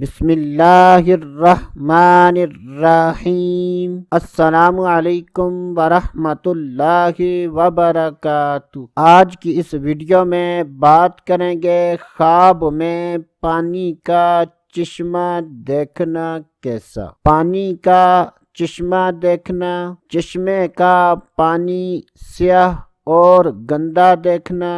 بسم اللہ الرحمن الرحیم۔ السلام علیکم ورحمۃ اللہ وبرکاتہ۔ آج کی اس ویڈیو میں بات کریں گے خواب میں پانی کا چشمہ دیکھنا کیسا۔ پانی کا چشمہ دیکھنا، چشمے کا پانی سیاہ اور گندا دیکھنا،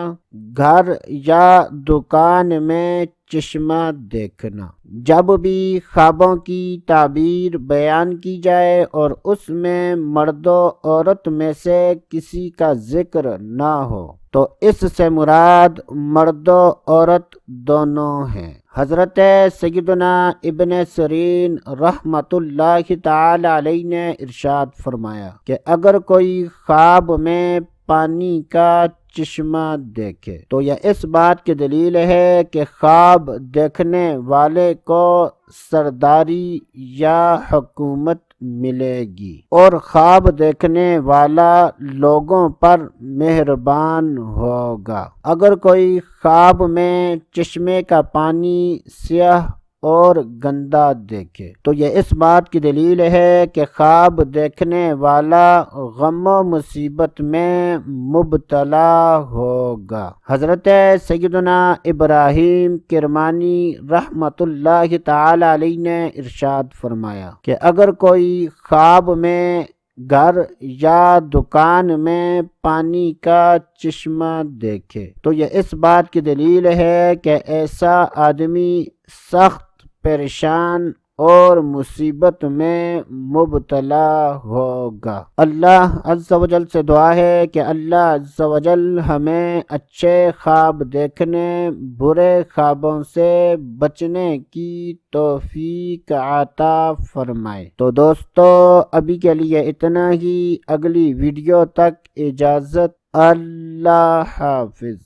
گھر یا دکان میں چشمہ دیکھنا۔ جب بھی خوابوں کی تعبیر بیان کی جائے اور اس میں مرد و عورت میں سے کسی کا ذکر نہ ہو تو اس سے مراد مرد و عورت دونوں ہیں۔ حضرت سیدنا ابن سیرین رحمۃ اللہ تعالی علیہ نے ارشاد فرمایا کہ اگر کوئی خواب میں پانی کا چشمہ دیکھے تو یہ اس بات کی دلیل ہے کہ خواب دیکھنے والے کو سرداری یا حکومت ملے گی، اور خواب دیکھنے والا لوگوں پر مہربان ہوگا۔ اگر کوئی خواب میں چشمے کا پانی سیاہ اور گندا دیکھے تو یہ اس بات کی دلیل ہے کہ خواب دیکھنے والا غم و مصیبت میں مبتلا ہوگا۔ حضرت سیدنا ابراہیم کرمانی رحمۃ اللہ تعالی علیہ نے ارشاد فرمایا کہ اگر کوئی خواب میں گھر یا دکان میں پانی کا چشمہ دیکھے تو یہ اس بات کی دلیل ہے کہ ایسا آدمی سخت پریشان اور مصیبت میں مبتلا ہوگا۔ اللہ عز و جل سے دعا ہے کہ اللہ عز و جل ہمیں اچھے خواب دیکھنے، برے خوابوں سے بچنے کی توفیق عطا فرمائے۔ تو دوستو ابھی کے لیے اتنا ہی، اگلی ویڈیو تک اجازت، اللہ حافظ۔